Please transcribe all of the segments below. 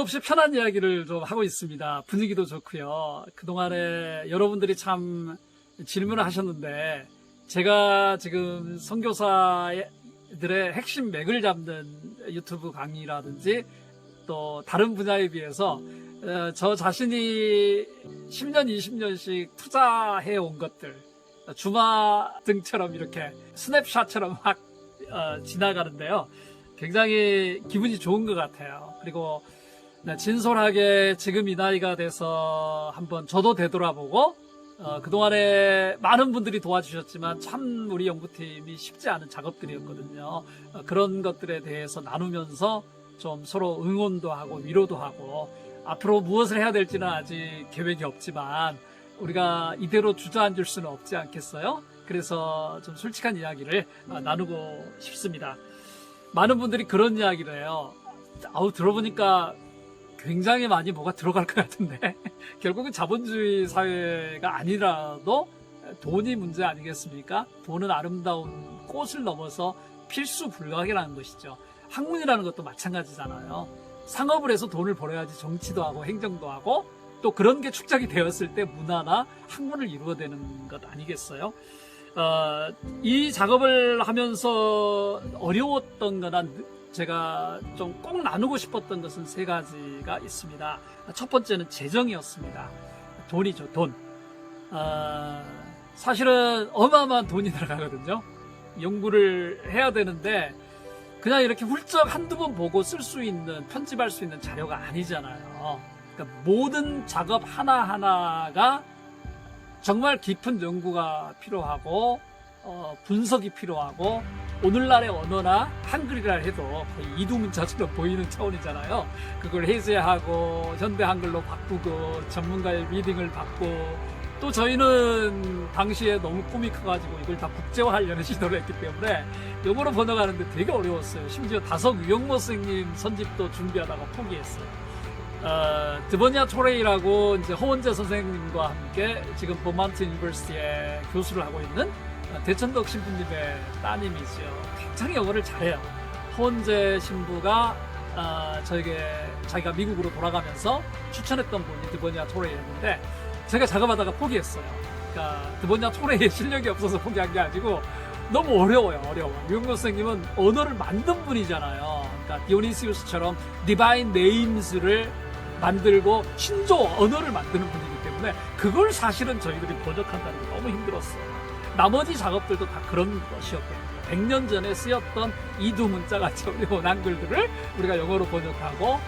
없이 편한 이야기를 좀 하고 있습니다. 분위기도 좋고요. 그동안에 여러분들이 참 질문을 하셨는데 제가 지금 선교사들의 핵심 맥을 잡는 유튜브 강의라든지 또 다른 분야에 비해서 저 자신이 10년, 20년씩 투자해 온 것들 주마등처럼 이렇게 스냅샷처럼 막 지나가는데요. 굉장히 기분이 좋은 것 같아요. 그리고 진솔하게 지금 이 나이가 돼서 한번 저도 되돌아보고 그동안에 많은 분들이 도와주셨지만 참 우리 연구팀이 쉽지 않은 작업들이었거든요. 그런 것들에 대해서 나누면서 좀 서로 응원도 하고 위로도 하고 앞으로 무엇을 해야 될지는 아직 계획이 없지만 우리가 이대로 주저앉을 수는 없지 않겠어요? 그래서 좀 솔직한 이야기를 나누고 싶습니다. 많은 분들이 그런 이야기를 해요. 들어보니까 굉장히 많이 뭐가 들어갈 것 같은데 결국은 자본주의 사회가 아니라도 돈이 문제 아니겠습니까? 돈은 아름다운 꽃을 넘어서 필수 불가결한 것이죠. 학문이라는 것도 마찬가지잖아요. 상업을 해서 돈을 벌어야지 정치도 하고 행정도 하고 또 그런 게 축적이 되었을 때 문화나 학문을 이루어내는 것 아니겠어요? 이 작업을 하면서 어려웠던 거나 제가 좀 꼭 나누고 싶었던 것은 3가지가 있습니다. 첫 번째는 재정이었습니다. 돈이죠, 돈. 사실은 어마어마한 돈이 들어가거든요. 연구를 해야 되는데 그냥 이렇게 훌쩍 한두 번 보고 쓸 수 있는, 편집할 수 있는 자료가 아니잖아요. 그러니까 모든 작업 하나하나가 정말 깊은 연구가 필요하고 분석이 필요하고 오늘날의 언어나 한글이라 해도 거의 이두문자처럼 보이는 차원이잖아요. 그걸 해제하고 현대 한글로 바꾸고 전문가의 리딩을 받고 또 저희는 당시에 너무 꿈이 커가지고 이걸 다 국제화하려는 시도를 했기 때문에 영어로 번역하는데 되게 어려웠어요. 심지어 다석 유영모 선생님 선집도 준비하다가 포기했어요. 드버니아 토레이라고 이제 허원재 선생님과 함께 지금 버먼트 유니버시티에 교수를 하고 있는 대천덕 신부님의 따님이죠. 굉장히 영어를 잘해요. 허원재 신부가 자기가 미국으로 돌아가면서 추천했던 분이 드버니아 토레이였는데 제가 작업하다가 포기했어요. 그러니까 드버니아 토레이의 실력이 없어서 포기한 게 아니고 너무 어려워요. 유영모 선생님은 언어를 만든 분이잖아요. 그러니까 디오니시우스처럼 디바인 네임스를 만들고 신조 언어를 만드는 분이기 때문에 그걸 사실은 저희들이 번역한다는 게 너무 힘들었어요. 나머지 작업들도 다 그런 것이었거든요. 100년 전에 쓰였던 이두문자 같이 어려운 한글들을 우리가 영어로 번역하고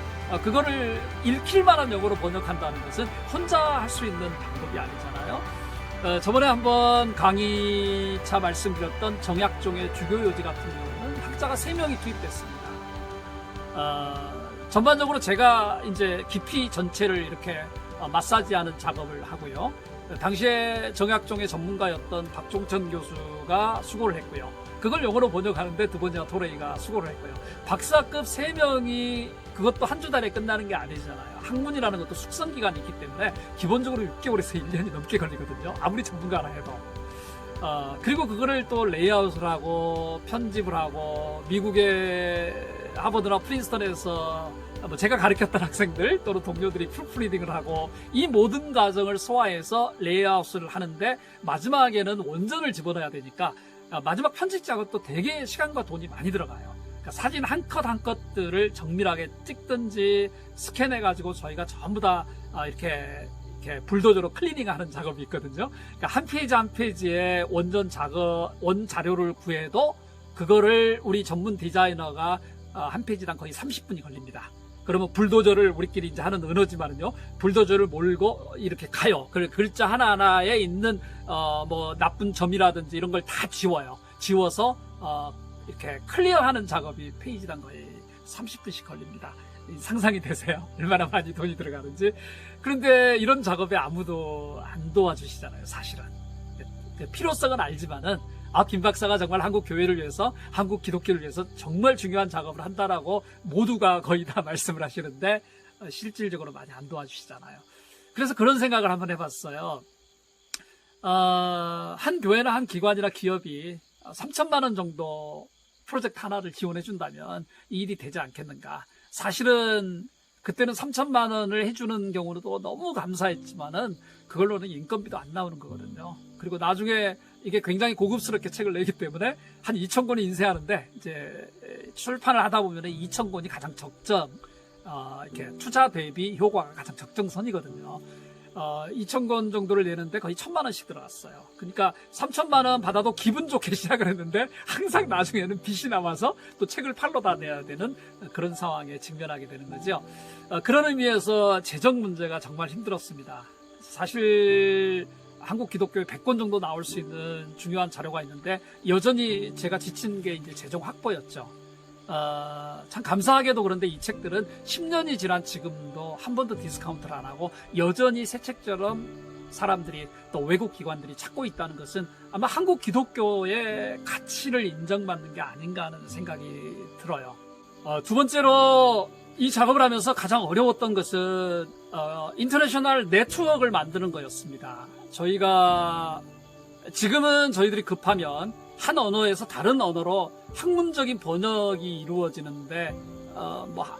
그거를 읽힐 만한 영어로 번역한다는 것은 혼자 할 수 있는 방법이 아니잖아요. 저번에 한번 강의차 말씀드렸던 정약종의 주교요지 같은 경우는 학자가 3명이 투입됐습니다. 전반적으로 제가 이제 깊이 전체를 이렇게 마사지하는 작업을 하고요. 당시에 정약종의 전문가였던 박종천 교수가 수고를 했고요. 그걸 영어로 번역하는데 드버니아 토레이가 수고를 했고요. 박사급 3명이 그것도 한 주 달에 끝나는 게 아니잖아요. 학문이라는 것도 숙성 기간이 있기 때문에 기본적으로 6개월에서 1년이 넘게 걸리거든요. 아무리 전문가라 해도. 그리고 그거를 또 레이아웃을 하고 편집을 하고 미국의 하버드나 프린스턴에서 제가 가르쳤던 학생들 또는 동료들이 프루프리딩을 하고 이 모든 과정을 소화해서 레이아웃을 하는데 마지막에는 원전을 집어넣어야 되니까 마지막 편집 작업도 되게 시간과 돈이 많이 들어가요. 그러니까 사진 한 컷 한 컷들을 정밀하게 찍든지 스캔해가지고 저희가 전부 다 이렇게 불도저로 클리닝하는 작업이 있거든요. 그러니까 한 페이지 한 페이지에 원전 원 자료를 구해도 그거를 우리 전문 디자이너가 한 페이지당 거의 30분이 걸립니다. 그러면 불도저를 우리끼리 이제 하는 언어지만은요, 불도저를 몰고 이렇게 가요. 그 글자 하나하나에 있는 뭐 나쁜 점이라든지 이런 걸 다 지워요. 지워서 이렇게 클리어하는 작업이 페이지당 거의 30분씩 걸립니다. 상상이 되세요? 얼마나 많이 돈이 들어가는지. 그런데 이런 작업에 아무도 안 도와주시잖아요, 사실은. 필요성은 알지만은 김 박사가 정말 한국 교회를 위해서, 한국 기독교를 위해서 정말 중요한 작업을 한다라고 모두가 거의 다 말씀을 하시는데 실질적으로 많이 안 도와주시잖아요. 그래서 그런 생각을 한번 해봤어요. 한 교회나 한 기관이나 기업이 3천만 원 정도 프로젝트 하나를 지원해 준다면 이 일이 되지 않겠는가. 사실은 그때는 3천만 원을 해주는 경우도 너무 감사했지만은 그걸로는 인건비도 안 나오는 거거든요. 그리고 나중에 이게 굉장히 고급스럽게 책을 내기 때문에 한 2,000권이 인쇄하는데 이제 출판을 하다 보면 2,000권이 가장 적정, 이렇게 투자 대비 효과가 가장 적정선이거든요. 2,000권 정도를 내는데 거의 1,000만 원씩 들어갔어요. 그러니까 3,000만 원 받아도 기분 좋게 시작을 했는데 항상 나중에는 빚이 남아서 또 책을 팔러 다 내야 되는 그런 상황에 직면하게 되는 거죠. 그런 의미에서 재정 문제가 정말 힘들었습니다. 사실 한국 기독교에 100권 정도 나올 수 있는 중요한 자료가 있는데 여전히 제가 지친 게 이제 재정 확보였죠. 참 감사하게도 그런데 이 책들은 10년이 지난 지금도 한 번도 디스카운트를 안 하고 여전히 새 책처럼 사람들이 또 외국 기관들이 찾고 있다는 것은 아마 한국 기독교의 가치를 인정받는 게 아닌가 하는 생각이 들어요. 두 번째로 이 작업을 하면서 가장 어려웠던 것은 인터내셔널 네트워크를 만드는 거였습니다. 저희가 지금은 저희들이 급하면 한 언어에서 다른 언어로 학문적인 번역이 이루어지는데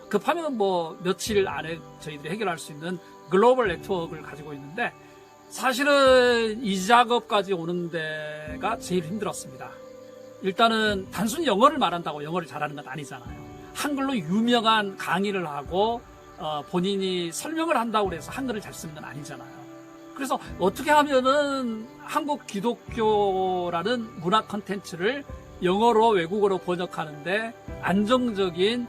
급하면 며칠 안에 저희들이 해결할 수 있는 글로벌 네트워크를 가지고 있는데 사실은 이 작업까지 오는 데가 제일 힘들었습니다. 일단은 단순히 영어를 말한다고 영어를 잘하는 건 아니잖아요. 한글로 유명한 강의를 하고 본인이 설명을 한다고 해서 한글을 잘 쓰는 건 아니잖아요. 그래서 어떻게 하면은 한국 기독교라는 문화 콘텐츠를 영어로 외국어로 번역하는데 안정적인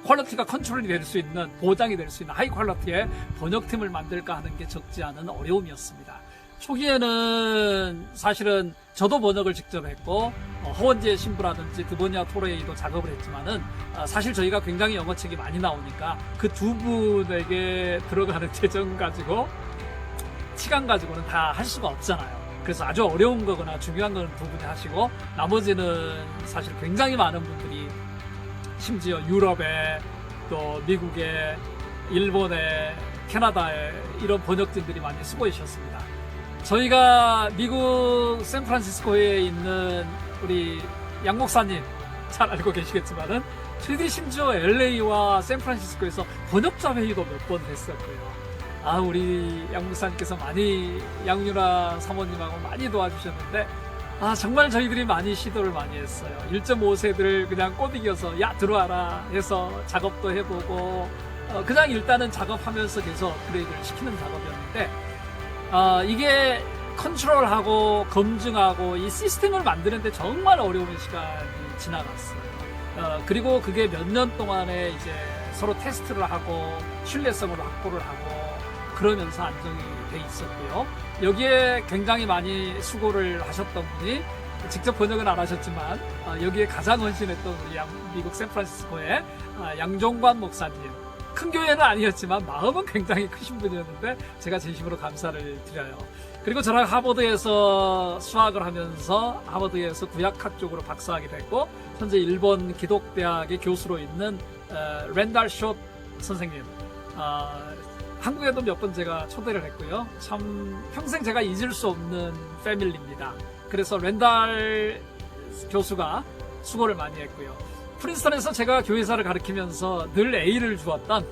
퀄리티가 컨트롤이 될 수 있는, 보장이 될 수 있는 하이 퀄리티의 번역팀을 만들까 하는 게 적지 않은 어려움이었습니다. 초기에는 사실은 저도 번역을 직접 했고 허원재 신부라든지 드보니아 토레이도 작업을 했지만은 사실 저희가 굉장히 영어책이 많이 나오니까 그 두 분에게 들어가는 재정 가지고 시간 가지고는 다 할 수가 없잖아요. 그래서 아주 어려운 거거나 중요한 거는 두 분이 하시고 나머지는 사실 굉장히 많은 분들이 심지어 유럽에 또 미국에 일본에 캐나다에 이런 번역진들이 많이 수고해 주셨습니다. 저희가 미국 샌프란시스코에 있는 우리 양 목사님 잘 알고 계시겠지만은 저희들이 심지어 LA와 샌프란시스코에서 번역자 회의도 몇 번 했었고요. 우리 양 목사님께서 많이 양윤아 사모님하고 많이 도와주셨는데 정말 저희들이 많이 시도를 많이 했어요. 1.5세들을 그냥 꼬드겨서 야 들어와라 해서 작업도 해보고 그냥 일단은 작업하면서 계속 업그레이드를 시키는 작업이었는데 이게 컨트롤하고 검증하고 이 시스템을 만드는데 정말 어려운 시간이 지나갔어요. 그리고 그게 몇 년 동안에 이제 서로 테스트를 하고 신뢰성을 확보를 하고 그러면서 안정이 돼 있었고요. 여기에 굉장히 많이 수고를 하셨던 분이 직접 번역은 안 하셨지만 여기에 가장 헌신했던 우리 미국 샌프란시스코의 양종관 목사님. 큰 교회는 아니었지만 마음은 굉장히 크신 분이었는데 제가 진심으로 감사를 드려요. 그리고 저랑 하버드에서 수학을 하면서 하버드에서 구약학 쪽으로 박사하게 됐고 현재 일본 기독대학의 교수로 있는 랜달 숏 선생님. 한국에도 몇 번 제가 초대를 했고요. 참 평생 제가 잊을 수 없는 패밀리입니다. 그래서 랜달 교수가 수고를 많이 했고요. 프린스턴에서 제가 교회사를 가르치면서 늘 A를 주었던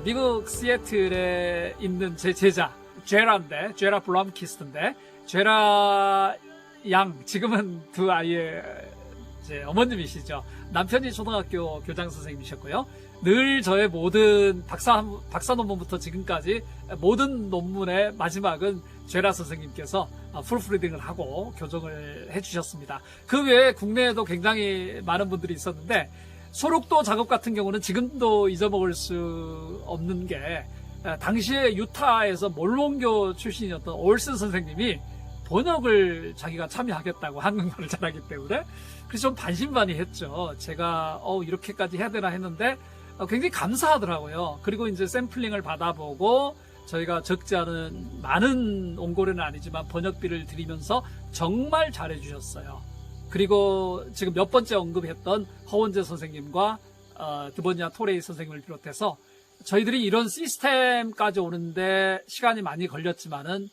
미국 시애틀에 있는 제 제자 제라 블럼키스트인데 제라 양 지금은 두 아이의 제 어머님이시죠. 남편이 초등학교 교장 선생님이셨고요. 늘 저의 모든 박사 논문부터 지금까지 모든 논문의 마지막은 제라 선생님께서 풀프리딩을 하고 교정을 해주셨습니다. 그 외에 국내에도 굉장히 많은 분들이 있었는데 소록도 작업 같은 경우는 지금도 잊어먹을 수 없는 게 당시에 유타에서 몰몬교 출신이었던 올슨 선생님이 번역을 자기가 참여하겠다고 한국말을 잘하기 때문에 그래서 좀 반신반의했죠. 제가 이렇게까지 해야 되나 했는데 굉장히 감사하더라고요. 그리고 이제 샘플링을 받아보고 저희가 적지 않은 많은 온고료는 아니지만 번역비를 드리면서 정말 잘해주셨어요. 그리고 지금 몇 번째 언급했던 허원재 선생님과 드보니아 토레이 선생님을 비롯해서 저희들이 이런 시스템까지 오는데 시간이 많이 걸렸지만은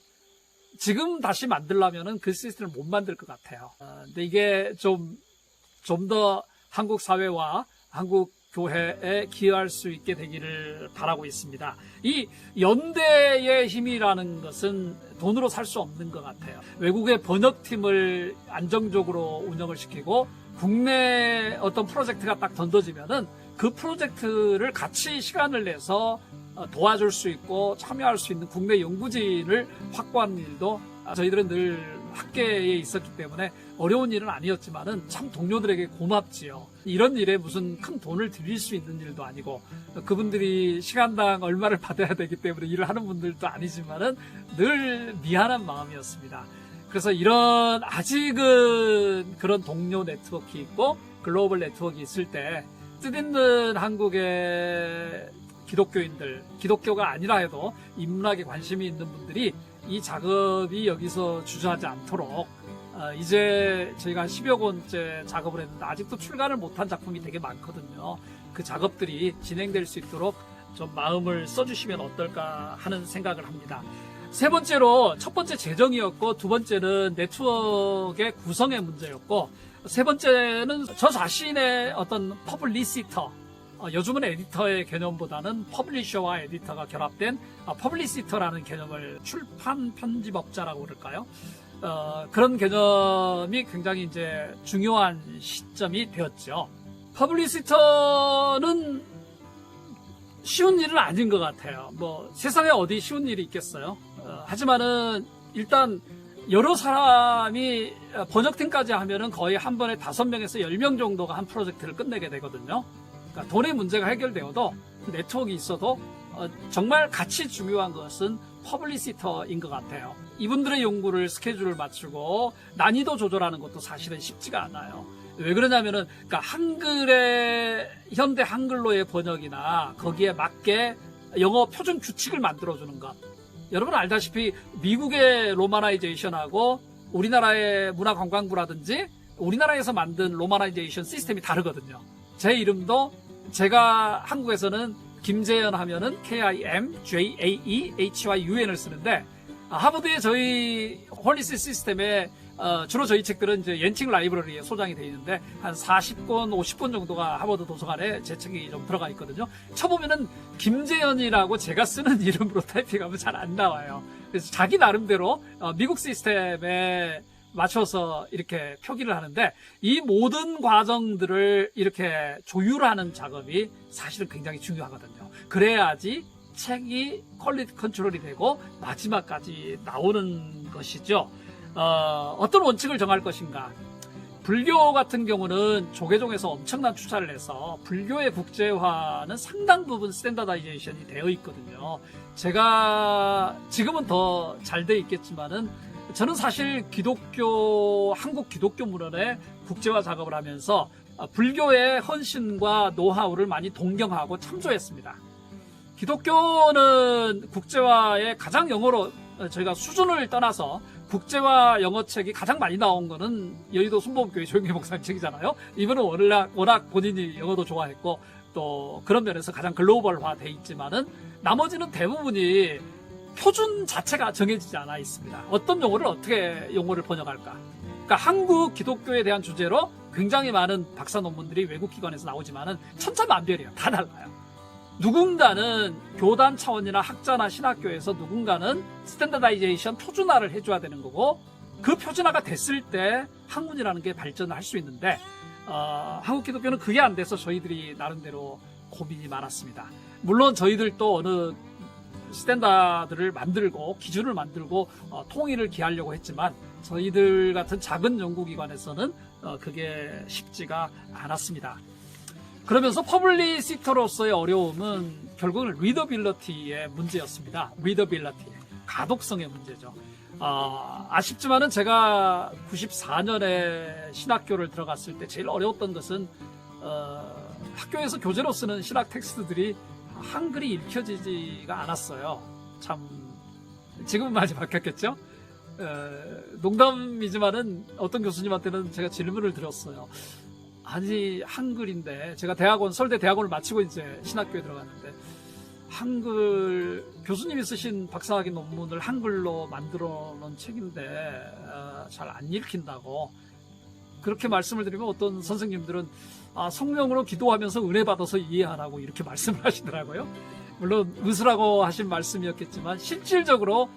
지금 다시 만들려면은 그 시스템을 못 만들 것 같아요. 근데 이게 좀 더 한국 사회와 한국 교회에 기여할 수 있게 되기를 바라고 있습니다. 이 연대의 힘이라는 것은 돈으로 살 수 없는 것 같아요. 외국의 번역팀을 안정적으로 운영을 시키고 국내 어떤 프로젝트가 딱 던져지면은 그 프로젝트를 같이 시간을 내서 도와줄 수 있고 참여할 수 있는 국내 연구진을 확보하는 일도 저희들은 늘 학계에 있었기 때문에 어려운 일은 아니었지만은 참 동료들에게 고맙지요. 이런 일에 무슨 큰 돈을 들일 수 있는 일도 아니고 그분들이 시간당 얼마를 받아야 되기 때문에 일을 하는 분들도 아니지만은 늘 미안한 마음이었습니다. 그래서 이런 아직은 그런 동료 네트워크 있고 글로벌 네트워크 있을 때 뜻있는 한국의 기독교인들, 기독교가 아니라 해도 인문학에 관심이 있는 분들이 이 작업이 여기서 주저하지 않도록 이제 저희가 10여 권째 작업을 했는데 아직도 출간을 못한 작품이 되게 많거든요. 그 작업들이 진행될 수 있도록 좀 마음을 써주시면 어떨까 하는 생각을 합니다. 세 번째로 첫 번째 재정이었고 두 번째는 네트워크의 구성의 문제였고 세 번째는 저 자신의 어떤 퍼블리시터, 요즘은 에디터의 개념보다는 퍼블리셔와 에디터가 결합된 퍼블리시터라는 개념을 출판 편집업자라고 그럴까요? 그런 개념이 굉장히 이제 중요한 시점이 되었죠. 퍼블리시터는 쉬운 일은 아닌 것 같아요. 뭐 세상에 어디 쉬운 일이 있겠어요. 하지만은 일단 여러 사람이 번역팀까지 하면은 거의 한 번에 5명에서 10명 정도가 한 프로젝트를 끝내게 되거든요. 그러니까 돈의 문제가 해결되어도 네트워크가 있어도 정말 가치 중요한 것은 퍼블리시터인 것 같아요. 이분들의 연구를 스케줄을 맞추고 난이도 조절하는 것도 사실은 쉽지가 않아요. 왜 그러냐면은 그러니까 한글의 현대 한글로의 번역이나 거기에 맞게 영어 표준 규칙을 만들어주는 것. 여러분 알다시피 미국의 로마나이제이션하고 우리나라의 문화관광부라든지 우리나라에서 만든 로마나이제이션 시스템이 다르거든요. 제 이름도 제가 한국에서는 김재현 하면은 KIMJAEHYUN을 쓰는데 하버드의 저희 홀리시 시스템에 주로 저희 책들은 이제 옌칭 라이브러리에 소장이 되어 있는데 한 40권, 50권 정도가 하버드 도서관에 제 책이 좀 들어가 있거든요. 쳐보면은 김재현이라고 제가 쓰는 이름으로 타이핑하면 잘 안 나와요. 그래서 자기 나름대로 미국 시스템에 맞춰서 이렇게 표기를 하는데 이 모든 과정들을 이렇게 조율하는 작업이 사실은 굉장히 중요하거든요. 그래야지 책이 퀄리티 컨트롤이 되고 마지막까지 나오는 것이죠. 어떤 원칙을 정할 것인가? 불교 같은 경우는 조계종에서 엄청난 투자를 해서 불교의 국제화는 상당 부분 스탠다다이제이션이 되어 있거든요. 제가 지금은 더 잘 돼 있겠지만은 저는 사실 한국 기독교 문헌의 국제화 작업을 하면서 불교의 헌신과 노하우를 많이 동경하고 참조했습니다. 기독교는 국제화의 가장 영어로 저희가 수준을 떠나서 국제화 영어책이 가장 많이 나온 거는 여의도 순복음교회 조영기 목사님 책이잖아요. 이분은 워낙 본인이 영어도 좋아했고 또 그런 면에서 가장 글로벌화 돼 있지만은 나머지는 대부분이 표준 자체가 정해지지 않아 있습니다. 어떤 용어를 어떻게 용어를 번역할까? 그러니까 한국 기독교에 대한 주제로 굉장히 많은 박사 논문들이 외국 기관에서 나오지만은 천차만별이에요. 다 달라요. 누군가는 교단 차원이나 학자나 신학교에서 누군가는 스탠다다이제이션 표준화를 해줘야 되는 거고 그 표준화가 됐을 때 학문이라는 게 발전을 할 수 있는데 한국 기독교는 그게 안 돼서 저희들이 나름대로 고민이 많았습니다. 물론 저희들도 어느 스탠다드를 만들고 기준을 만들고 통일을 기하려고 했지만 저희들 같은 작은 연구기관에서는 그게 쉽지가 않았습니다. 그러면서 퍼블리시터로서의 어려움은 결국은 리더빌리티의 문제였습니다. 리더빌리티, 가독성의 문제죠. 아쉽지만은 제가 94년에 신학교를 들어갔을 때 제일 어려웠던 것은 학교에서 교재로 쓰는 신학 텍스트들이 한글이 읽혀지지가 않았어요. 참 지금은 많이 바뀌었겠죠. 농담이지만은 어떤 교수님한테는 제가 질문을 드렸어요. 아니 한글인데 제가 서울대 대학원을 마치고 이제 신학교에 들어갔는데 한글 교수님이 쓰신 박사학위 논문을 한글로 만들어 놓은 책인데 잘 안 읽힌다고. 그렇게 말씀을 드리면 어떤 선생님들은 성령으로 기도하면서 은혜 받아서 이해하라고 이렇게 말씀을 하시더라고요. 물론 웃으라고 하신 말씀이었겠지만 실질적으로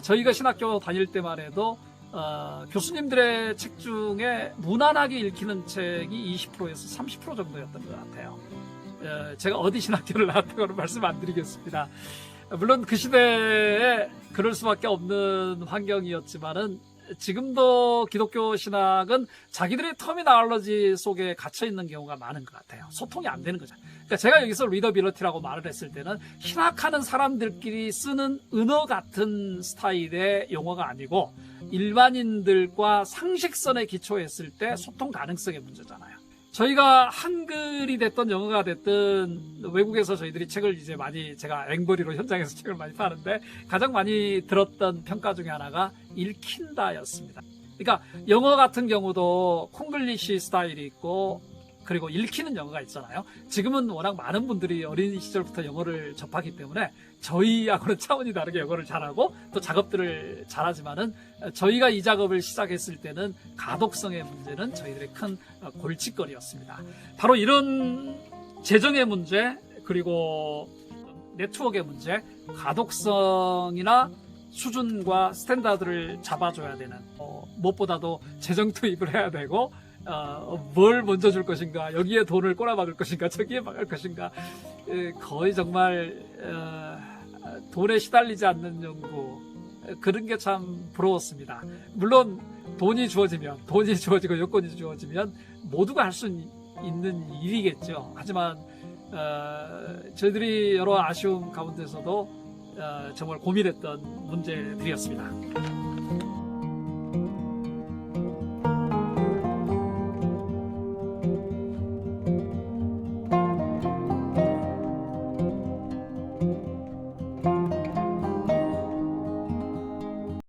저희가 신학교 다닐 때만 해도 교수님들의 책 중에 무난하게 읽히는 책이 20%에서 30% 정도였던 것 같아요. 제가 어디 신학교를 나왔다고는 말씀 안 드리겠습니다. 물론 그 시대에 그럴 수밖에 없는 환경이었지만은 지금도 기독교 신학은 자기들의 터미널로지 속에 갇혀 있는 경우가 많은 것 같아요. 소통이 안 되는 거죠. 그러니까 제가 여기서 리더빌리티라고 말을 했을 때는 신학하는 사람들끼리 쓰는 은어 같은 스타일의 용어가 아니고 일반인들과 상식선에 기초했을 때 소통 가능성의 문제잖아요. 저희가 한글이 됐든 영어가 됐든 외국에서 저희들이 책을 이제 많이 제가 앵벌이로 현장에서 책을 많이 파는데 가장 많이 들었던 평가 중에 하나가 읽힌다였습니다. 그러니까 영어 같은 경우도 콩글리시 스타일이 있고 그리고 읽히는 영어가 있잖아요. 지금은 워낙 많은 분들이 어린 시절부터 영어를 접하기 때문에 저희하고는 차원이 다르게 영어를 잘하고 또 작업들을 잘하지만은 저희가 이 작업을 시작했을 때는 가독성의 문제는 저희들의 큰 골칫거리였습니다. 바로 이런 재정의 문제 그리고 네트워크의 문제, 가독성이나 수준과 스탠다드를 잡아줘야 되는 무엇보다도 재정 투입을 해야 되고 뭘 먼저 줄 것인가, 여기에 돈을 꼬라박을 것인가, 저기에 막을 것인가, 거의 정말 돈에 시달리지 않는 연구, 그런 게 참 부러웠습니다. 물론 돈이 주어지고 여건이 주어지면 모두가 할 수 있는 일이겠죠. 하지만 저희들이 여러 아쉬움 가운데서도 정말 고민했던 문제들이었습니다.